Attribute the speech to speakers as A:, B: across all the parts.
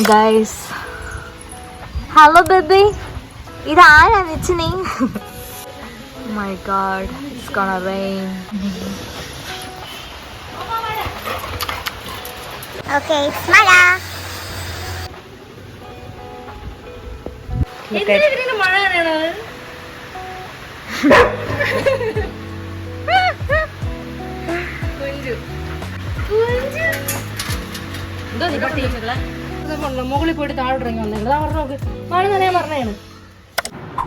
A: guys. Hello baby. Ida aara nichini. Oh my god, it's gonna rain.
B: Okay, Mala.
A: Look at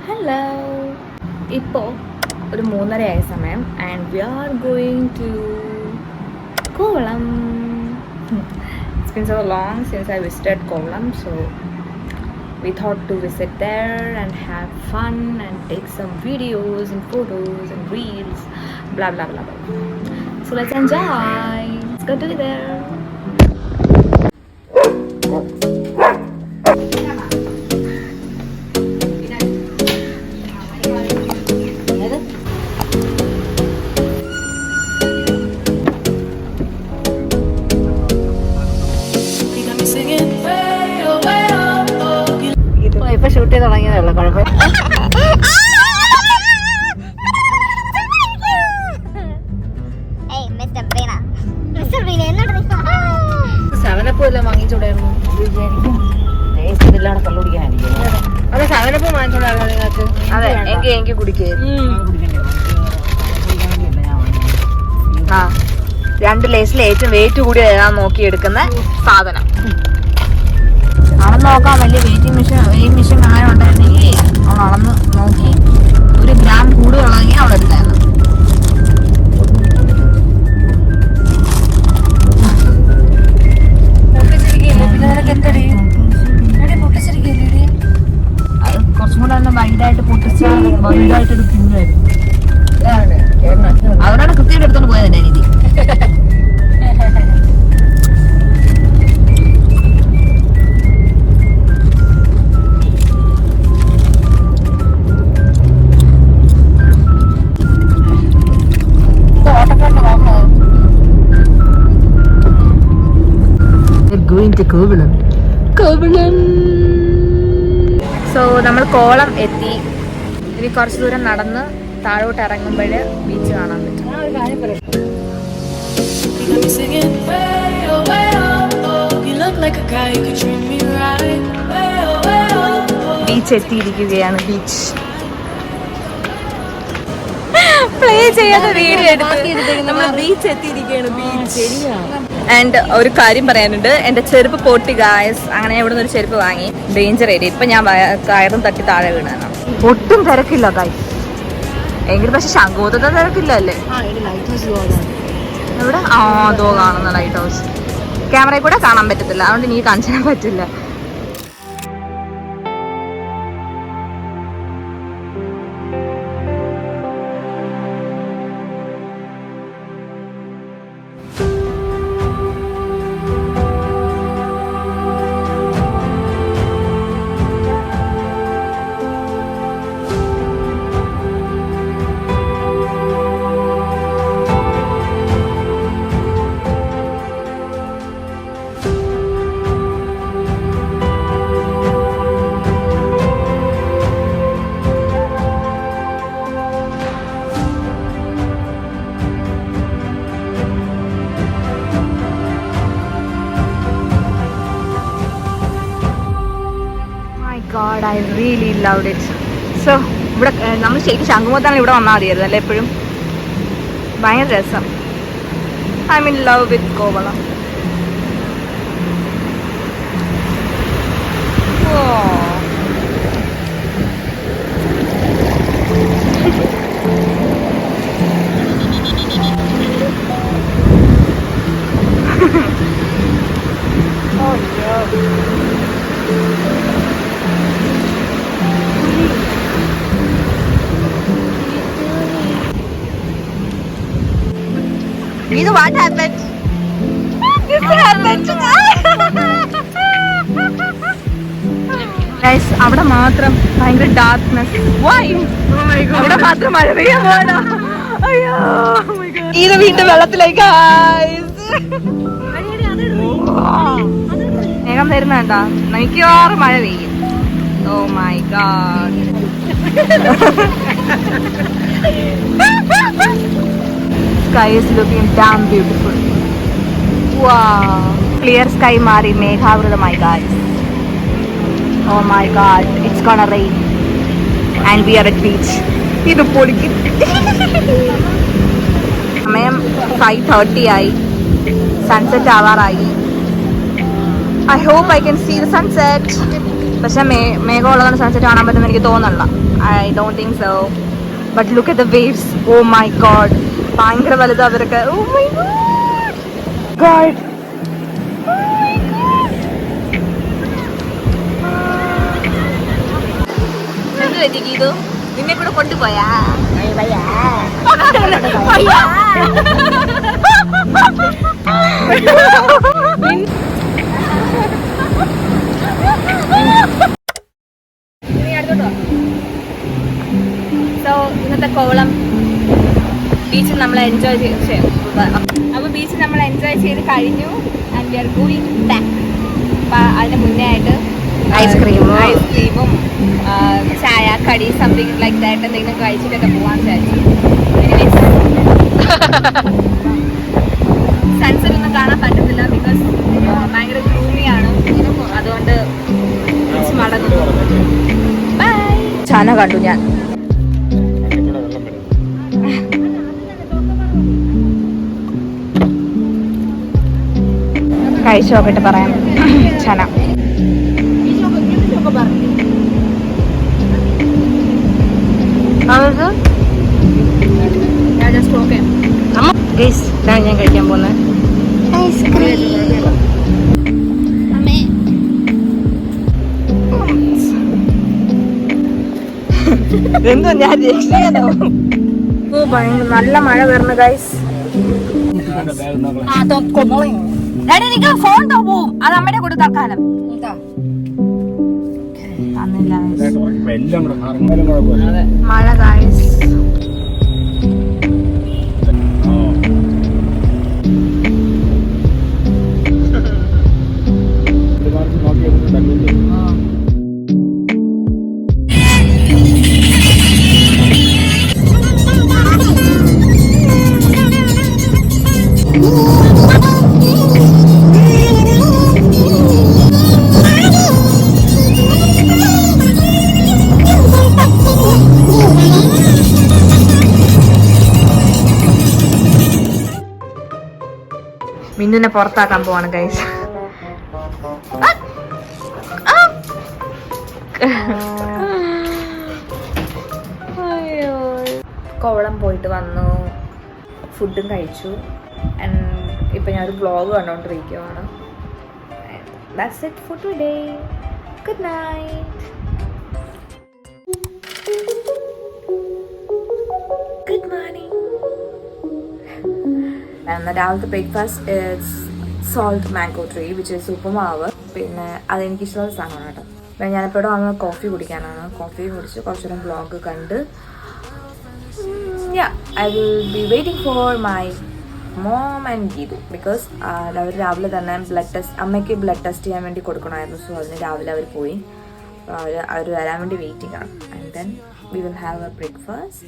A: Hello. Ipo ഒരു 3:30 ആയ സമയം and we are going to Kovalam. It's been so long since I visited Kovalam, so we thought to visit there and have fun and take some videos and photos and reels, blah blah blah blah. So let's enjoy. Let's go to there. ഇപ്പൊ shoot ചെയ്ത് തുടങ്ങിയതല്ല കുഴപ്പം. സെവനപ്പല്ല വാങ്ങിച്ചോടായിരുന്നു. അതെ seven up വാങ്ങിച്ചോടായിരുന്നു നിങ്ങൾക്ക്. അതെ എനിക്ക് കുടിക്കായിരുന്നു. ആ 2 ലേസിൽ ഏറ്റവും wait കൂടി ഏതാ നോക്കിയെടുക്കുന്ന സാധനം അളന്ന് നോക്കാൻ. വലിയ വെയിറ്റ് മെഷീൻ അങ്ങനെ ഉണ്ടായിരുന്നെങ്കിൽ അവൾ അളന്ന് നോക്കി 1 ഗ്രാം കൂടുതലുള്ളതെങ്കിൽ അവൾ എടുത്തായിരുന്നു. അത് കുറച്ചും കൂടെ ഒന്ന് വൈഡായിട്ട് പൊട്ടിച്ചാൽ വൈഡായിട്ടൊരു പിന്നുമായിരുന്നു. അതുകൊണ്ടാണ് കൃത്യമായിട്ട് എടുത്തോണ്ട് പോയത് എൻ്റെ രീതി. സോ നമ്മൾ കോവളം എത്തി. ഇനി കുറച്ച് ദൂരം നടന്ന് താഴോട്ട് ഇറങ്ങുമ്പോൾ ബീച്ച് കാണാൻ പറ്റും. ബീച്ച് എത്തിയിരിക്കുകയാണ്. ബീച്ച് പ്ലേ ചെയ്യാതെ വീഡിയോ എടുത്ത് നമ്മൾ ബീച്ച് എത്തിയിരിക്കുകയാണ്. ബീച്ച്. ആൻഡ് ഒരു കാര്യം പറയാനുണ്ട്, എൻ്റെ ചെരുപ്പ് പൊട്ടി ഗായ്സ്. അങ്ങനെ ഇവിടെ നിന്ന് ഒരു ചെരുപ്പ് വാങ്ങി. Danger area. ഇപ്പം ഞാൻ കയറും തട്ടി താഴെ വീണാണ്. ഒട്ടും തിരക്കില്ല ഗായ്സ്. എങ്കിലും പക്ഷെ ശംഖുമുഖത്തെ തിരക്കില്ല അല്ലേ? എവിടെ? അതോ കാണുന്ന ലൈറ്റ് ഹൗസ്. ക്യാമറയിൽ കൂടെ കാണാൻ പറ്റത്തില്ല, അതുകൊണ്ട് എനിക്ക് കാണിച്ചാൻ പറ്റില്ല. God, I really loved it. So, ഇവിടെ നമ്മൾ ശരിക്കും ശംഖുമുഖത്താണ് ഇവിടെ വന്നാൽ മതിയായിരുന്നു അല്ലേ? എപ്പോഴും ഭയങ്കര രസം. I M in love with Kovalam. You know what happened? This happened. Guys, അവിടെ മാത്രം ഭയങ്കര ഡാർക്ക്നെസ്. Why? അവിടെ മാത്രം മഴ പെയ്യാൻ പോണോ? അയ്യോ, ഇത് വീണ്ടും വെള്ളത്തിലേക്ക്. മേഘം തരുന്നുണ്ടോ? മിക്കവാറും മഴ പെയ്യും. Oh my god. Sky is looking damn beautiful. Wow. Clear sky മാറി മേഘാവൃതമായി guys. Oh my god, it's gonna rain. And we are at beach. ഇത് പൊളിക്കും. സമയം 5:30 ആയി. Sunset ആവാറായി. I hope I can see the sunset. പക്ഷെ മേഘമുള്ളതാണ് sunset കാണാൻ പറ്റുമെന്ന് എനിക്ക് തോന്നണില്ല. I don't think so. But look at the waves. Oh my god. ഭയങ്കര വലുത് അവരൊക്കെ. Oh my god. God. Oh my god. എന്ത് പറ്റി ഗീതു? നിന്നെ കൂടെ കൊണ്ടുപോയാ? സോ ഇന്നത്തെ കോവളം ബീച്ചിൽ നമ്മൾ എൻജോയ് ചെയ്ത് അപ്പോൾ ബീച്ചിൽ നമ്മൾ എൻജോയ് ചെയ്ത് കഴിഞ്ഞു. And we are going back. അപ്പം അതിന് മുന്നേ ആയിട്ട് ഐസ്ക്രീമും ചായ കടി സംതിങ് ലൈക്ക് ദാറ്റ് എന്തെങ്കിലും കഴിച്ചിട്ടൊക്കെ പോകാൻ വിചാരിച്ചു. സൺസെറ്റ് ഒന്നും കാണാൻ പറ്റത്തില്ല ബിക്കോസ് ഭയങ്കര ഗ്ലൂമിയാണ്. അതുകൊണ്ട് മടങ്ങുന്നു. ബൈ. ചാന കണ്ടു ഞാൻ. കഴിച്ചു നോക്കിട്ട് പറയാം. ചന ഞാൻ കഴിക്കാൻ പോകുന്നത് എന്തോ ഞാൻ രക്ഷിക്കാനോ. ഓ ഭയങ്കര നല്ല മഴ വരുന്നു ഗൈസ്. എനിക്ക് ഫോൺ പോവും. അത് അമ്മയുടെ കൂടെ തൽക്കാലം മഴ ഗൈസ്. മിന്നുനെ പുറത്താക്കാൻ പോവാണ് ഗൈസ്. കോവളം പോയിട്ട് വന്നു, ഫുഡും കഴിച്ചു. ആൻഡ് ഇപ്പം ഞാനൊരു വ്ളോഗ് കണ്ടുകൊണ്ടിരിക്കുകയാണ്. That's it for today. Good night. Good morning. And രാവിലത്തെ breakfast is salt mango tree which is uppumavu. പിന്നെ അതെനിക്കിഷ്ടമുള്ള സാധനമാണ് കേട്ടോ. പിന്നെ ഞാനിപ്പോൾ വന്ന് കോഫി കുടിക്കാനാണ്. കോഫി കുടിച്ച് കുറച്ചുകൂടെ വ്ളോഗ് കണ്ട് I will be waiting for my mom and Gidu because അവർ രാവിലെ തന്നെ ബ്ലഡ് ടെസ്റ്റ്, അമ്മയ്ക്ക് ബ്ലഡ് ടെസ്റ്റ് ചെയ്യാൻ വേണ്ടി കൊടുക്കണമായിരുന്നു. സോ അതിന് രാവിലെ അവർ പോയി. അവർ വരാൻ വേണ്ടി വെയിറ്റിംഗ് ആണ്. And then we will have a breakfast.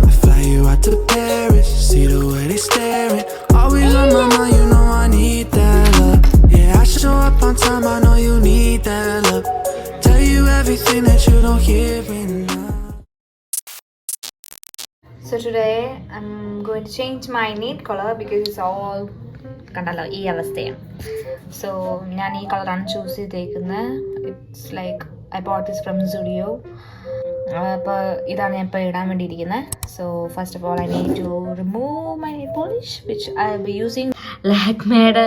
C: I fly you out to Paris, see the way they staring. Always on my mind, you know I need that love. Yeah, I show up on time, I know you need that love. Tell you everything that you don't hear enough.
A: So today I'm going to change my nail color because it's all കണ്ടല്ലോ ഈ അവസ്ഥയാണ്. So ഞാൻ ഈ കളറാണ് choose ചെയ്തേക്കുന്നത്. It's like I bought this from Zudio. അപ്പോൾ ഇതാണ് ഞാൻ ഇപ്പോൾ ഇടാൻ വേണ്ടിയിരിക്കുന്നത്. So first of all I need to remove my nail polish which I be using ലാക്മേയുടെ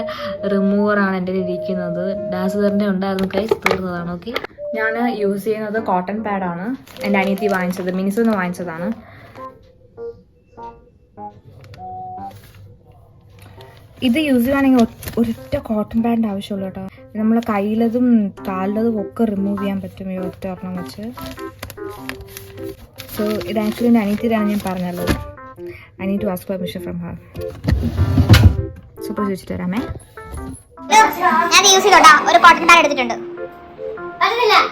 A: റിമൂവറാണ് എൻ്റെ ഇരിക്കുന്നത്. ഡാസറിൻ്റെ ഉണ്ടായിരുന്നു, കൈ തീർന്നതാണ്. ഓക്കെ, ഞാൻ യൂസ് ചെയ്യുന്നത് കോട്ടൺ പാഡാണ്. എൻ്റെ അനിയത്തി വാങ്ങിച്ചത്, മിനിസൊന്ന് വാങ്ങിച്ചതാണ്. ഇത് യൂസ് ചെയ്യുകയാണെങ്കിൽ ഒരൊറ്റ കോട്ടൺ പാഡിൻ്റെ ആവശ്യമുള്ളൂ കേട്ടോ. നമ്മളെ കയ്യിലതും കാലിലതും ഒക്കെ റിമൂവ് ചെയ്യാൻ പറ്റും ഈ ഒറ്റ ഒരെണ്ണം വെച്ച്. സോ ഇത് ആക്ച്വലി എൻ്റെ അനിയത്തിയിലാണ്, ഞാൻ പറഞ്ഞല്ലോ. I need to ask permission from her. Super ചോദിച്ചിട്ട് വരാമേ.
B: ഞാൻ യൂസ് ചെയ്തോട്ടാ. ഒരു കോട്ടൺ പാഡ് എടുത്തിട്ടുണ്ട്. പാവല്ലേ ഞാൻ.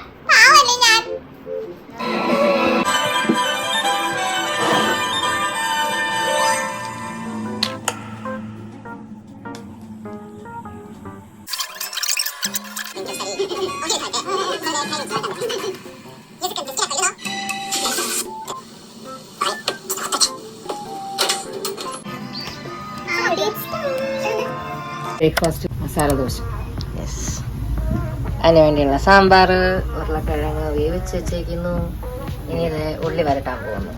A: ബ്രേക്ക്ഫാസ്റ്റ് മസാല ദോശ. യെസ്, അതിന് വേണ്ടിയുള്ള സാമ്പാർ, ഉരുളക്കിഴങ്ങ് വേവിച്ച് വെച്ചേക്കുന്നു. ഇനി ഇത് ഉള്ളി വരട്ടാൻ പോകുന്നു.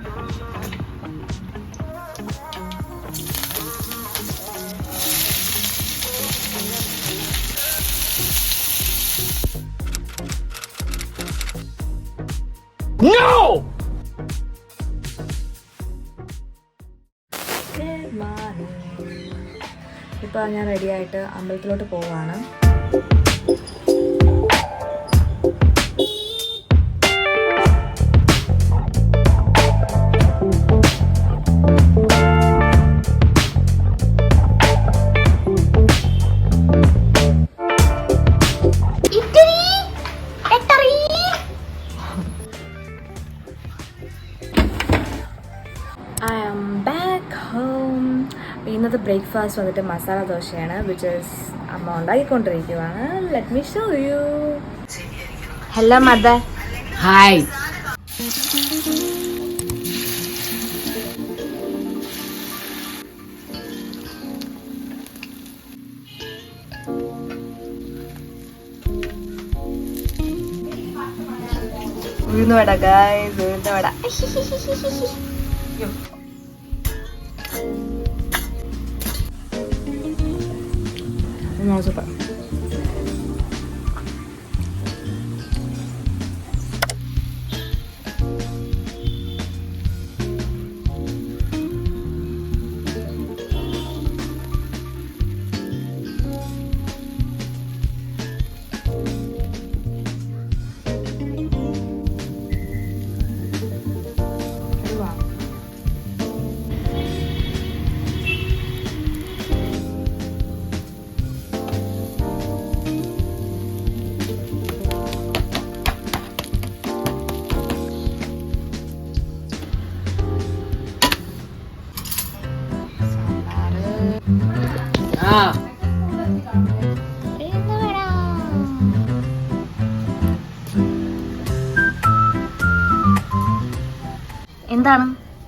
A: ഇപ്പോൾ ഞാൻ റെഡിയായിട്ട് അമ്പലത്തിലോട്ട് പോവാണ്. I am back home. ഇന്നത്തെ ബ്രേക്ക്ഫാസ്റ്റ് വന്നിട്ട് മസാല ദോശയാണ്, വിച്ച് ഈസ് അമ്മ ഉണ്ടാക്കിക്കൊണ്ടിരിക്കുകയാണ്. Let me show you. Hello mother.
D: Hi.
A: Uzhunnuvada guys, uzhunnuvada. Super.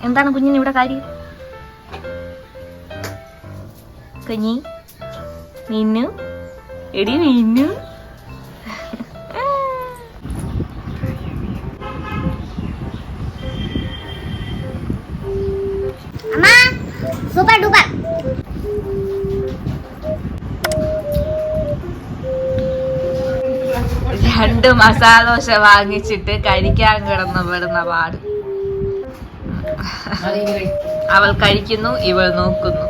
A: എന്താണ് കുഞ്ഞിന് ഇവിടെ കാര്യം? കുഞ്ഞി മീനു, എടി മീനു.
B: അമ്മ സൂപ്പർ ഡൂപ്പർ.
A: രണ്ട് മസാല ദോശ വാങ്ങിച്ചിട്ട് കഴിക്കാൻ കിടന്ന് പെടുന്ന പാട്. അവൾ കഴിക്കുന്നു, ഇവൾ നോക്കുന്നു.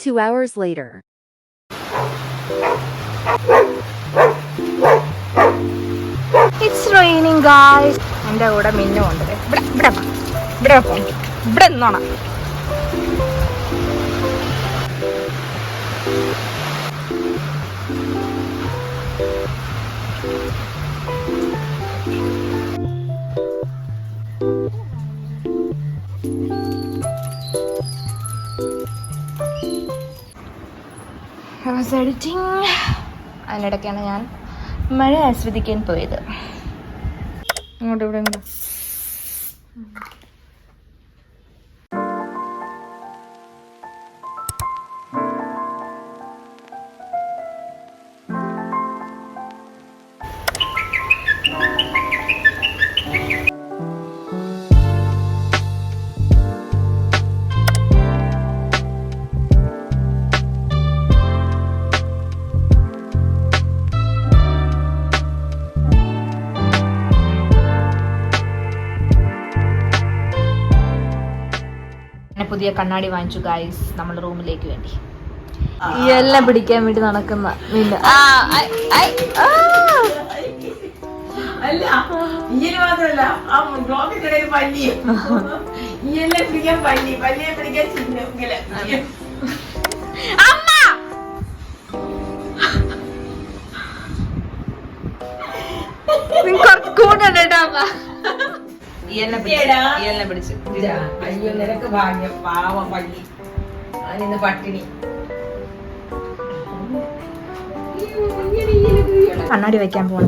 D: 2 hours later.
A: It's raining guys. എൻ്റെ കൂടെ മിന്നുണ്ട്. ഇവിടെ നിന്നോണം. I was editing. അതിനിടയ്ക്കാണ് ഞാൻ മഴ ആസ്വദിക്കാൻ പോയത്. ഇങ്ങോട്ട്. പുതിയ കണ്ണാടി വാങ്ങിച്ചു ഗൈസ് നമ്മുടെ റൂമിലേക്ക് വേണ്ടി. എല്ലാം പിടിക്കാൻ വേണ്ടി നടക്കുന്ന മീൻ.
D: അല്ല ഈയല് മാത്രല്ല ആ ബ്ലോക്കിനിടയിൽ പല്ലി ഈയലിനെ പിടിക്കാൻ പല്ലിയെ പിടിക്കാൻ ചിഹ്നങ്കില്
A: അമ്മ കുറച്ച് കൂടുതൽ അമ്മ ഈയലിനെ പിടിച്ചു.
D: അയ്യോ നിനക്ക് ഭാഗ്യം പാവം പല്ലി അതിന് പട്ടിണി.
A: കണ്ണാടി വെക്കാൻ പോണ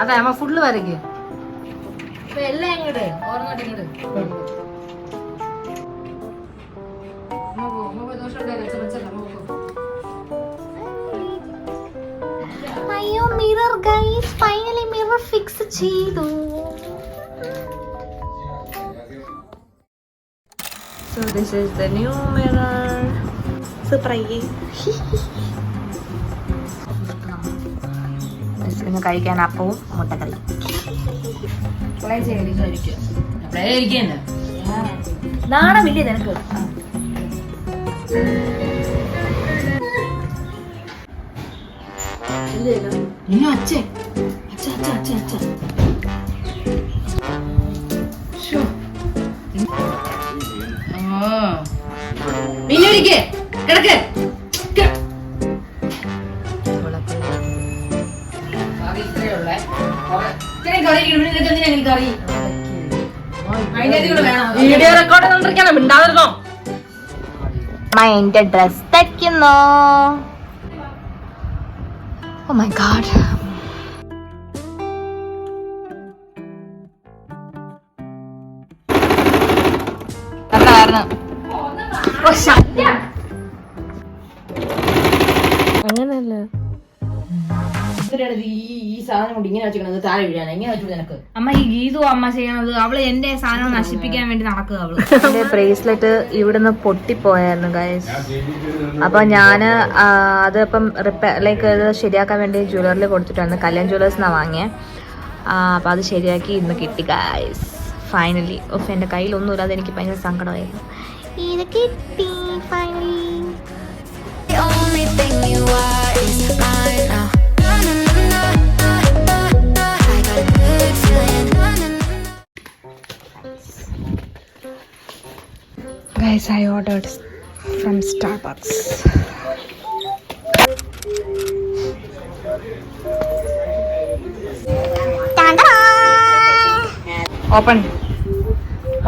E: അതെ അമ്മ ഫുള്ള് വരയ്ക്ക് എല്ലാം ഇങ്ങോട്ട് ഓർമ്മ ഇങ്ങോട്ട്
B: അയ്യോ mirror guys, finally mirror fix ചെയ്തു.
A: So this is the new mirror. Surprise. ഇന്ന് കഴിക്കാൻ അപ്പവും മുട്ടക്കറി. നാണമില്ലേ നിനക്ക്?
E: കിടക്ക്
A: വീഡിയോ റെക്കോർഡ് കണ്ടിരിക്കണം, മിണ്ടാതിരുന്നോ?
B: എന്റെ ഡ്രസ് തയ്ക്കുന്നു. Oh my god.
A: അങ്ങനല്ല
E: ഈ സാധനം കൊണ്ട് ഇങ്ങനെ വെച്ചിരിക്കണത് താഴെ വീഴാൻ എങ്ങനെ വെച്ചു നിനക്ക്?
A: അമ്മ ഈ ഗീതു അമ്മ ചെയ്യണത്, അവള് എന്റെ സാധനം നശിപ്പിക്കാൻ വേണ്ടി നടക്കുക അവള്. എന്റെ ബ്രേസ്ലെറ്റ് ഇവിടുന്ന് പൊട്ടിപ്പോയായിരുന്നു ഗൈസ്. അപ്പൊ ഞാന് അത് ഇപ്പം ലൈക്ക് ഇത് ശരിയാക്കാൻ വേണ്ടി ജ്വല്ലറിൽ കൊടുത്തിട്ടായിരുന്നു. കല്യാൺ ജ്വല്ലേഴ്സിനാ വാങ്ങിയത്. അപ്പൊ അത് ശരിയാക്കി ഇന്ന് കിട്ടി ഗൈസ് ഫൈനലി. ഓഫ് എന്റെ കയ്യിലൊന്നും ഇല്ലാതെ എനിക്ക് ഭയങ്കര സങ്കടമായിരുന്നു.
B: ഇത് കിട്ടി finally.
C: The only thing you are is mine now. I got a good feeling.
A: Guys, I ordered from Starbucks.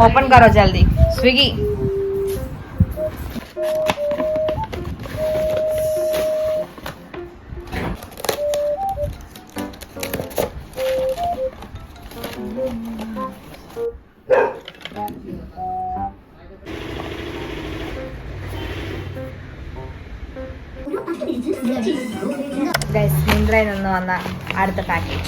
A: Open करो जल्दी स्विगी. ഗൈസ് മിന്ത്രയിൽ നിന്ന് വന്ന അടുത്ത പാക്കേജ്.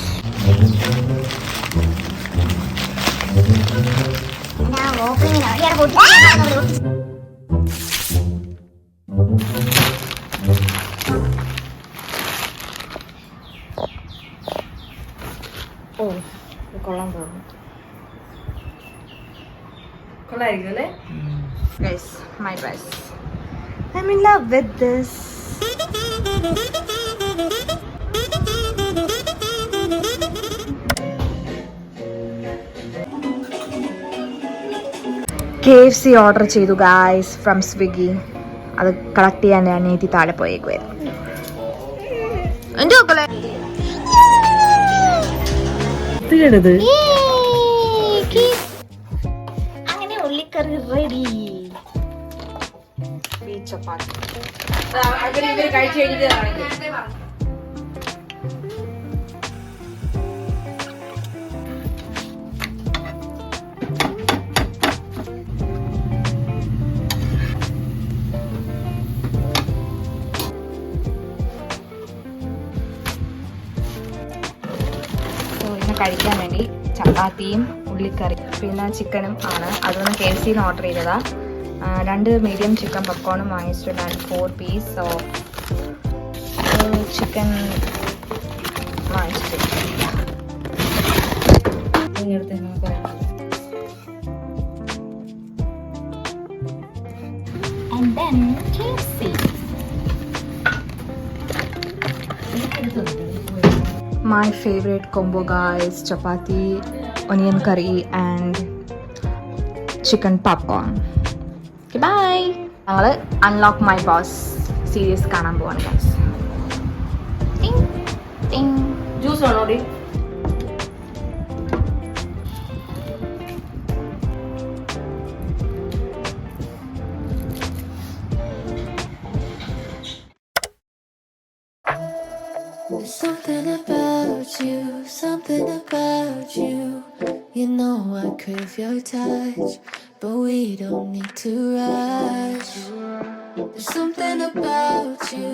A: ഓ കൊള്ളാൻ തോന്നുന്നു. കൊള്ളായിരിക്കും അല്ലേ guys? My dress, I M in love with this. KFC order ചെയ്തു ഗായ്സ് ഫ്രം സ്വിഗ്ഗി. അത് കളക്ട് ചെയ്യാൻ ഞാൻ നീതി താഴെ പോയേക്കുമായിരുന്നു.
B: അങ്ങനെ ഉള്ളിക്കറി റെഡി.
A: ചപ്പാത്തി
E: കഴിച്ചു കഴിഞ്ഞിട്ട്
A: കഴിക്കാൻ വേണ്ടി ചപ്പാത്തിയും ഉള്ളിക്കറി പിന്നെ ചിക്കനും ആണ്. അതൊന്ന് KFC ഓർഡർ ചെയ്തതാ. 2 മീഡിയം ചിക്കൻ പപ്കോണും വാങ്ങിച്ചിട്ടുണ്ട്. 4 പീസ് ഓഫ് ചിക്കൻ വാങ്ങിച്ചിട്ടുണ്ട്.
B: And then KFC.
A: my favorite combo, guys, chappathi, onion curry and chicken popcorn. Okay, bye. ഞങ്ങൾ അൺലോക്ക് മൈ ബോസ് സീരീസ് കാണാൻ പോവാണ് ഗൈസ്.
E: ജ്യൂസ് ആണോടി?
C: There's something about you. You know I crave your touch, but we don't need to rush. There's something about you.